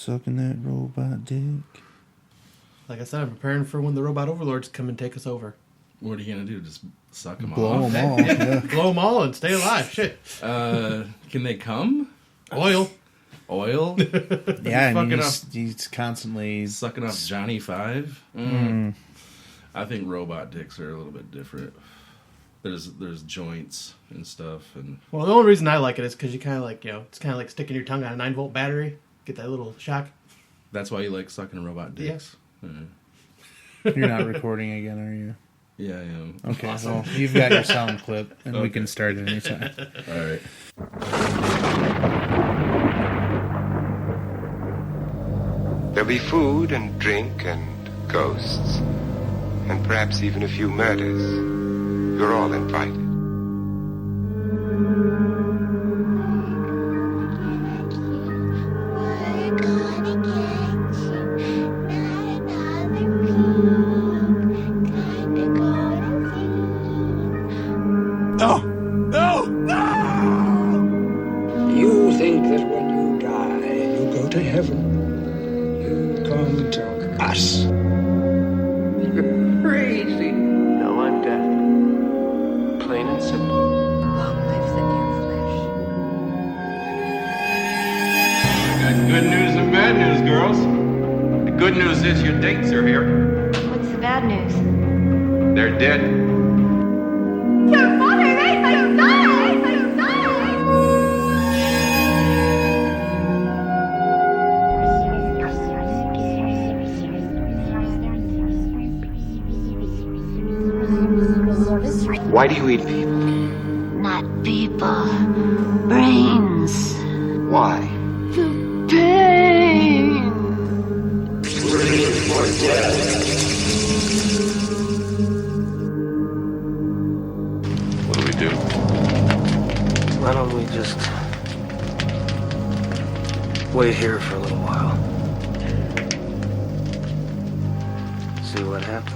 Sucking that robot dick. Like I said, I'm preparing for when the robot overlords come and take us over. What are you going to do? Just suck them Blow off? them all. Yeah. Blow them all and stay alive. Shit. Can they come? Oil. Oil? Yeah, and Fucking he's constantly... Sucking off Johnny 5? I think robot dicks are a little bit different. There's joints and stuff. And Well, the only reason I like it is because you kind of like, it's kind of like sticking your tongue on a 9-volt battery. Get that little shock. That's why you like sucking robot dicks? Yeah. You're not recording again, are you? Yeah, I am. Okay, well, you've got your sound clip, and we can start at any time. All right. There'll be food and drink and ghosts, and perhaps even a few murders. You're all invited. You think that when you die, you go to heaven. You come to us. You're crazy. No, I'm dead. Plain and simple. Long live the near flesh. Got good news and bad news, girls. The good news is your dates are here. What's the bad news? They're dead. Your father made my die! Why do you eat people? Not people. Brains. Why? Pain. What do we do? Why don't we just wait here for a little while? See what happens.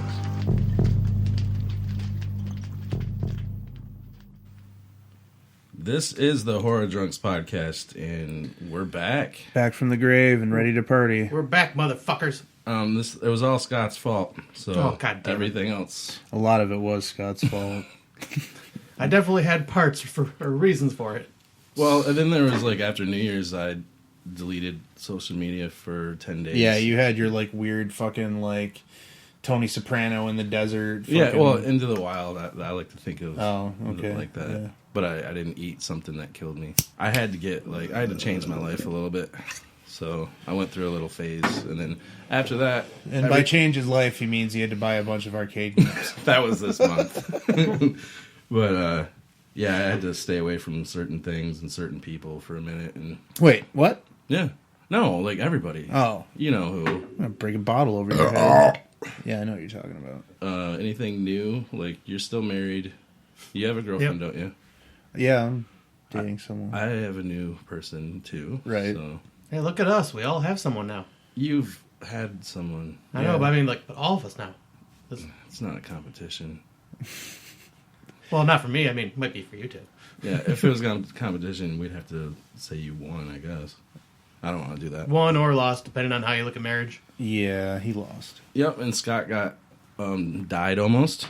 This is the Horror Drunks podcast, and we're back. Back from the grave and ready to party. We're back, motherfuckers. It was all Scott's fault. So Oh, God damn it. everything else. A lot of it was Scott's fault. I definitely had parts or reasons for it. Well, and then there was like after New Year's, I deleted social media for 10 days. Yeah, you had your like weird fucking like Tony Soprano in the desert. Yeah, fucking- well, into the wild. I like to think of okay. like that. Yeah. But I didn't eat something that killed me. I had to change my life a little bit. So I went through a little phase, and then after that, And by change his life, he means he had to buy a bunch of arcade games. that was this month. But yeah, I had to stay away from certain things and certain people for a minute, and Wait, what? yeah, no, like everybody. Oh. You know who? I'm gonna break a bottle over your head. Yeah, I know what you're talking about. Anything new? Like you're still married. You have a girlfriend, don't you? Yeah, I'm dating someone. I have a new person too. Right. So Hey, look at us. We all have someone now. you've had someone. I know, but I mean, like, all of us now. It's not a competition. Well, not for me. I mean, it might be for you two. Yeah, if it was competition, we'd have to say you won, I guess. I don't want to do that. Won or lost, depending on how you look at marriage. Yeah, he lost. Yep, and Scott got died almost.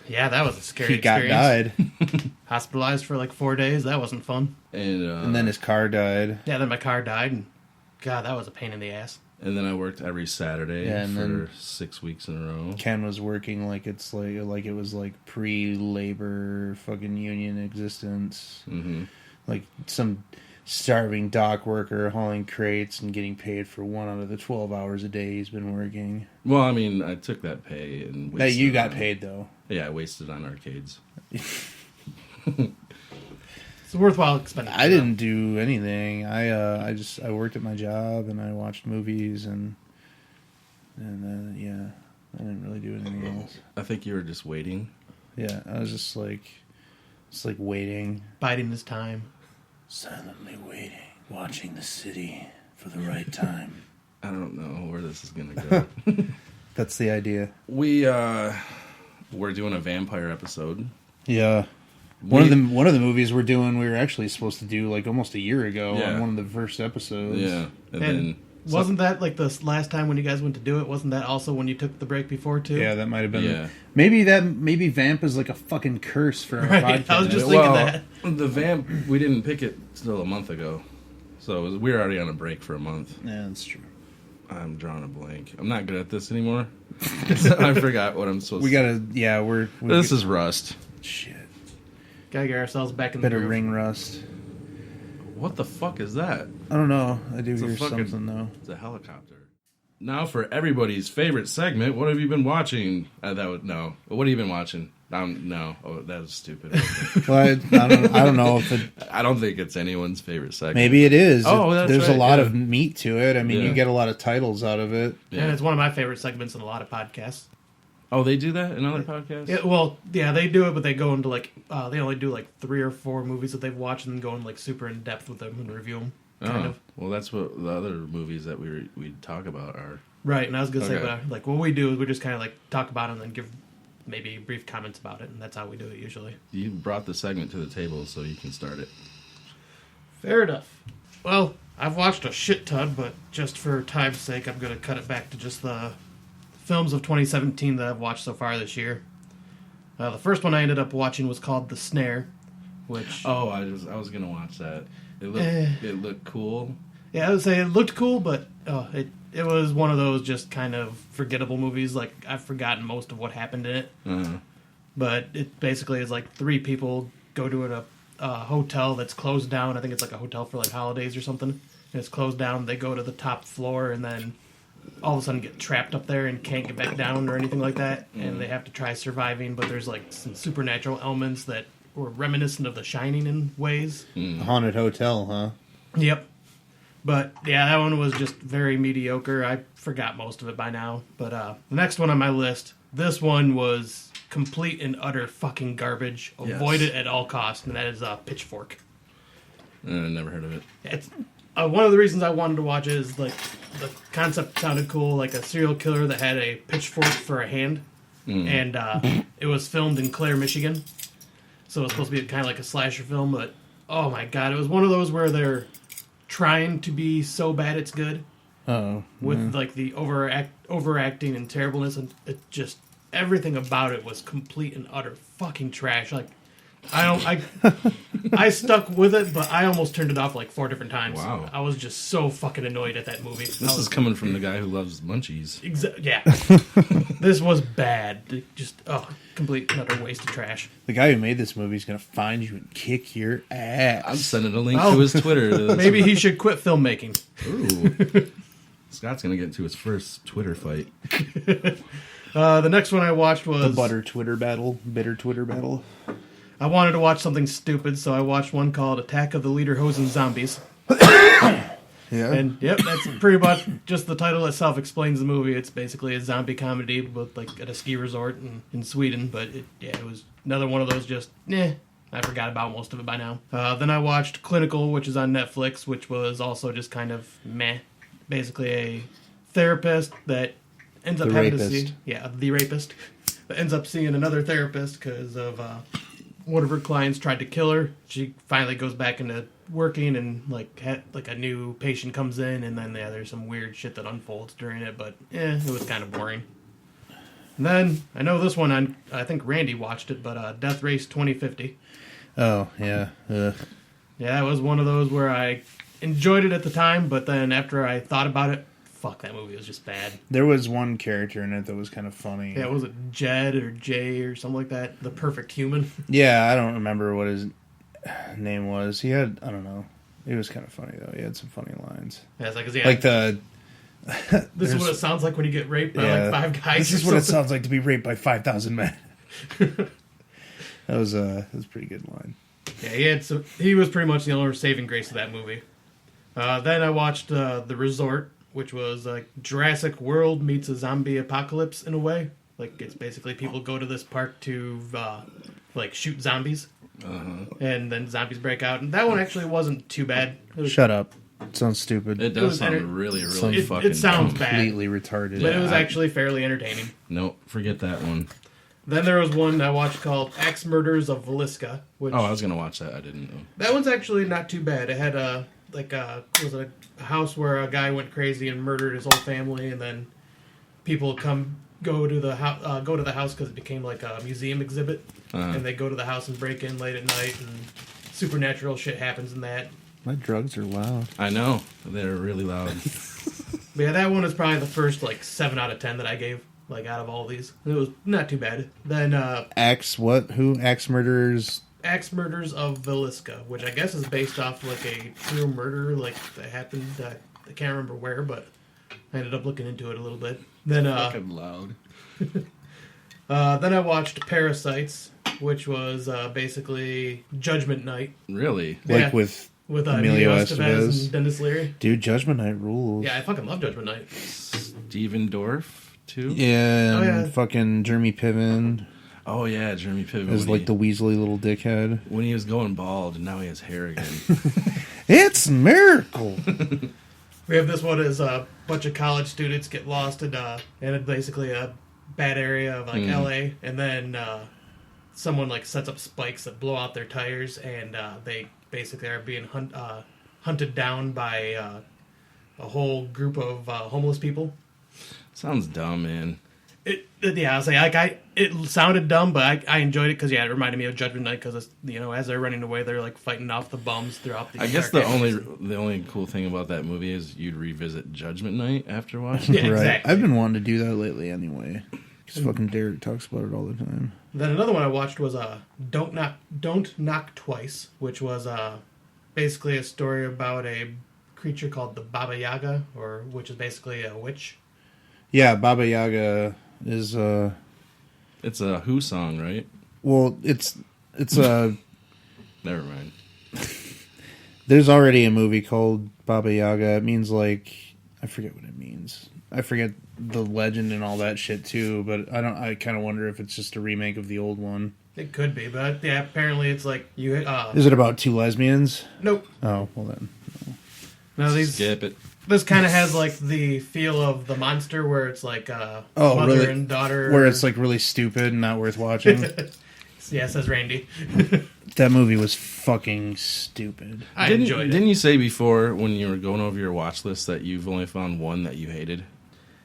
Yeah, that was a scary He got experience. died, Hospitalized for like 4 days. That wasn't fun. and then his car died. Yeah, then my car died, and God, that was a pain in the ass. and then I worked every Saturday Yeah, and for then 6 weeks in a row. Ken was working like it's like it was like pre-labor fucking union existence. Mm-hmm. Like some starving dock worker hauling crates and getting paid for 1 out of the 12 hours a day he's been working. Well, I mean, I took that pay and That you got on- paid though. Yeah, I wasted on arcades. It's a worthwhile expenditure. I didn't do anything. I worked at my job and I watched movies and yeah, I didn't really do anything else. I think you were just waiting. Yeah, I was just like waiting, Biding his time. silently waiting, watching the city for the right time. I don't know where this is gonna go. That's the idea. We're doing a vampire episode. Yeah. One of the movies we were actually supposed to do like almost a year ago Yeah. on one of the first episodes. Yeah, and And then Wasn't that like the last time when you guys went to do it? Wasn't that also when you took the break before too? Yeah, that might have been. Yeah. Maybe Vamp is like a fucking curse for our Right, podcast. I was just thinking that. The Vamp, we didn't pick it till a month ago. So we were already on a break for a month. Yeah, that's true. I'm drawing a blank. I'm not good at this anymore. I forgot what I'm supposed We to gotta. Yeah, This is Rust. shit. Gotta get ourselves back in Better the groove. ring rust. What the fuck is that? I don't know. I do It's a hear fucking- something though. It's a helicopter. Now for everybody's favorite segment, what have you been watching? What have you been watching? No. Oh, that was stupid. Well, I don't know if it. I don't think it's anyone's favorite segment. Maybe it is. Oh, that's There's right, a lot yeah. of meat to it. I mean, Yeah. you get a lot of titles out of it. Yeah. And it's one of my favorite segments in a lot of podcasts. Oh, they do that in other podcasts? Yeah, well, yeah, they do it, but they go into like they only do like 3 or 4 movies that they've watched and then go in like super in depth with them and review them. Kind of. Well, that's what the other movies that we talk about are. Right, and I was gonna say, Okay. but like what we do is we just kind of like talk about it and then give maybe brief comments about it, and that's how we do it usually. You brought the segment to the table, so you can start it. Fair enough. Well, I've watched a shit ton, but just for time's sake, I'm gonna cut it back to just the films of 2017 that I've watched so far this year. The first one I ended up watching was called The Snare, which Oh, I was gonna watch that. It looked cool. yeah, I would say it looked cool, but it was one of those just kind of forgettable movies. Like I've forgotten most of what happened in it. Uh-huh. But it basically is like 3 people go to a hotel that's closed down. I think it's like a hotel for like holidays or something. And it's closed down. They go to the top floor and then all of a sudden get trapped up there and can't get back down or anything like that. And they have to try surviving. But there's like some supernatural elements that were reminiscent of The Shining in ways. A haunted hotel, huh? Yep. But yeah, that one was just very mediocre. I forgot most of it by now. But the next one on my list, this one was complete and utter fucking garbage. Avoid it at all costs, and that is Pitchfork. Never heard of it. It's one of the reasons I wanted to watch it is like the concept sounded cool, like a serial killer that had a pitchfork for a hand, and it was filmed in Clare, Michigan. So it was supposed to be kind of like a slasher film, but oh my god, it was one of those where they're trying to be so bad it's good. Oh, With like the overacting and terribleness, and it just everything about it was complete and utter fucking trash. Like I stuck with it, but I almost turned it off like 4 different times. Wow. I was just so fucking annoyed at that movie. This is coming from the guy who loves munchies. Yeah. This was bad. Just complete and utter waste of trash. the guy who made this movie is gonna find you and kick your ass. I'm sending a link to his Twitter. Maybe he should quit filmmaking. Ooh. Scott's gonna get into his first Twitter fight. The next one I watched was bitter Twitter battle. I wanted to watch something stupid, so I watched one called Attack of the Lederhosen Zombies. Yeah. And yep, that's pretty much just the title itself explains the movie. It's basically a zombie comedy, but like at a ski resort in Sweden. But it was another one of those just I forgot about most of it by now. Then I watched Clinical, which is on Netflix, which was also just kind of meh. Basically a therapist that ends up The having rapist. to see the rapist that ends up seeing another therapist because of one of her clients tried to kill her. She finally goes back into working, and like a new patient comes in, and then there's some weird shit that unfolds during it. But it was kind of boring. And then I know this one. I think Randy watched it, but Death Race 2050. Oh yeah. Ugh. Yeah, it was one of those where I enjoyed it at the time, but then after I thought about it, fuck, that movie was just bad. There was one character in it that was kind of funny. Yeah, was it Jed or Jay or something like that? The Perfect Human. Yeah, I don't remember what his name was. He had, I don't know. It was kind of funny though. He had some funny lines. Yeah, it's like, Like the. This is what it sounds like when you get raped by like 5 guys. This is what it sounds like to be raped by 5,000 men. That was a pretty good line. Yeah, he was pretty much the only saving grace of that movie. Then I watched The Resort, which was like Jurassic World meets a zombie apocalypse in a way. Like it's basically people go to this park to like shoot zombies, and then zombies break out. And that one actually wasn't too bad. Shut up. It sounds stupid. It does sound really fucking it sounds dumb. bad, Completely retarded. but it was actually fairly entertaining. Nope, forget that one. Then there was one I watched called Axe Murders of Villisca, which Oh, I was gonna watch that. I didn't know. that one's actually not too bad. It had was a house where a guy went crazy and murdered his whole family, and then people go to the house because it became like a museum exhibit, and they go to the house and break in late at night, and supernatural shit happens in that. My drugs are loud. I know. They're really loud. But yeah, that one is probably the first 7 out of 10 that I gave out of all these. It was not too bad. Then Axe what? Who? Axe Murderers? Axe Murders of Villisca, which I guess is based off a true murder that happened. I can't remember where, but I ended up looking into it a little bit. Then fucking loud. Then I watched Parasites, which was basically Judgment Night. Really? With Emilio Estevez and Dennis Leary. Dude, Judgment Night rules. Yeah, I fucking love Judgment Night. Steven Dorff, too? Yeah, and fucking Jeremy Piven. Oh, yeah, Jeremy Piven. Is the Weasley little dickhead. When he was going bald, and now he has hair again. It's a miracle. We have this one as a bunch of college students get lost in basically a bad area of LA, and then someone sets up spikes that blow out their tires, and they basically are being hunted down by a whole group of homeless people. Sounds dumb, man. I'll say it sounded dumb, but I enjoyed it because it reminded me of Judgment Night because as they're running away, they're fighting off the bums throughout the. I guess the only cool thing about that movie is you'd revisit Judgment Night after watching it. Yeah, right. Exactly. I've been wanting to do that lately anyway. Because fucking Derek talks about it all the time. Then another one I watched was Don't Knock Twice, which was basically a story about a creature called the Baba Yaga, which is basically a witch. Yeah, Baba Yaga is It's a Who song, right? well, it's a. Never mind. There's already a movie called Baba Yaga. It means I forget what it means. I forget the legend and all that shit too, but I kind of wonder if it's just a remake of the old one. It could be, but yeah, apparently it's you. Is it about two lesbians? Nope. Oh, well then. No, Skip it. This kind of has the feel of The Monster, where it's mother really? and daughter. Where it's really stupid and not worth watching. Yeah, says Randy. That movie was fucking stupid. I enjoyed it. Didn't you say before when you were going over your watch list that you've only found one that you hated?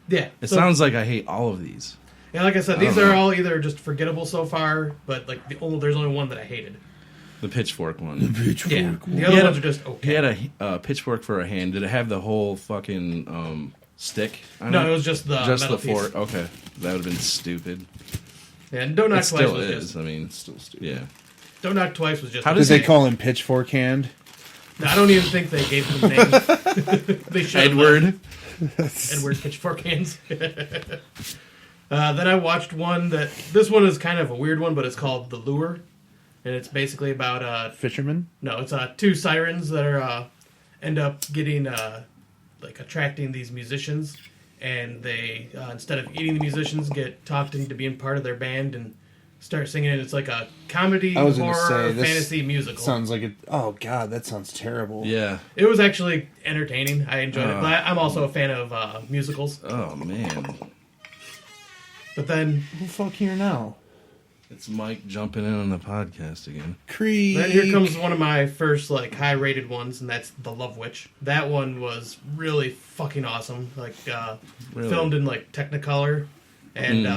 Yeah. It sounds like I hate all of these. Yeah, like I said, these are all either just forgettable so far, but there's only one that I hated. The pitchfork one. Yeah. The other ones are just okay. He had a pitchfork for a hand. Did it have the whole fucking stick on No, it? it was just the metal fork. piece. Okay. That would have been stupid. Yeah, and Don't Knock It Twice still was is. just... I mean, it's still stupid. Yeah. Don't Knock Twice was just... How Did does they it- call him Pitchfork Hand? No, I don't even think they gave him a name. They should have. Edward. Edward Pitchfork Hands. Then I watched one this one is kind of a weird one, but it's called The Lure. And it's basically about Fisherman? no, it's two sirens that are end up getting attracting these musicians, and they instead of eating the musicians, get talked into being part of their band and start singing. And it's like a comedy, I was gonna horror, say, this fantasy musical. Sounds like it. Oh god, that sounds terrible. Yeah. It was actually entertaining. I enjoyed it, but I'm also a fan of musicals. Oh, man. But then Who the fuck here now? It's Mike jumping in on the podcast again. Creep. Then here comes one of my first high-rated ones, and that's The Love Witch. That one was really fucking awesome. Really? Filmed in Technicolor, and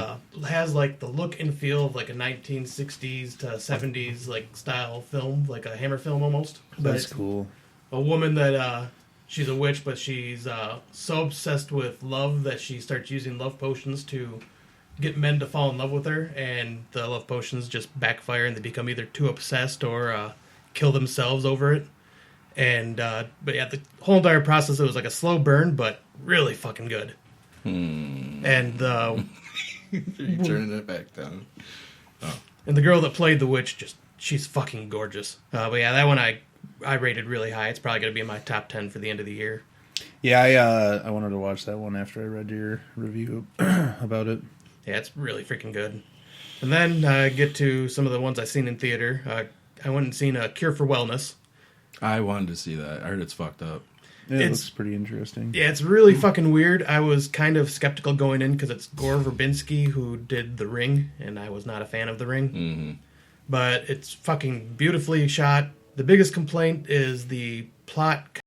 has the look and feel of a 1960s to 70s style film, like a Hammer film almost. But That's it's cool. a woman that she's a witch, but she's so obsessed with love that she starts using love potions to get men to fall in love with her, and the love potions just backfire and they become either too obsessed or kill themselves over it. And but yeah, the whole entire process, it was a slow burn, but really fucking good. And You're turning it back down. and the girl that played the witch, she's fucking gorgeous. But yeah, that one I rated really high. It's probably gonna be in my top 10 for the end of the year. Yeah, I wanted to watch that one after I read your review about it. Yeah, it's really freaking good. And then I get to some of the ones I've seen in theater. I went and seen A Cure for Wellness. I wanted to see that. I heard it's fucked up. Yeah, it It's- looks pretty interesting. Yeah, it's really fucking weird. I was kind of skeptical going in because it's Gore Verbinski who did The Ring, and I was not a fan of The Ring. Mm-hmm. But it's fucking beautifully shot. The biggest complaint is the plot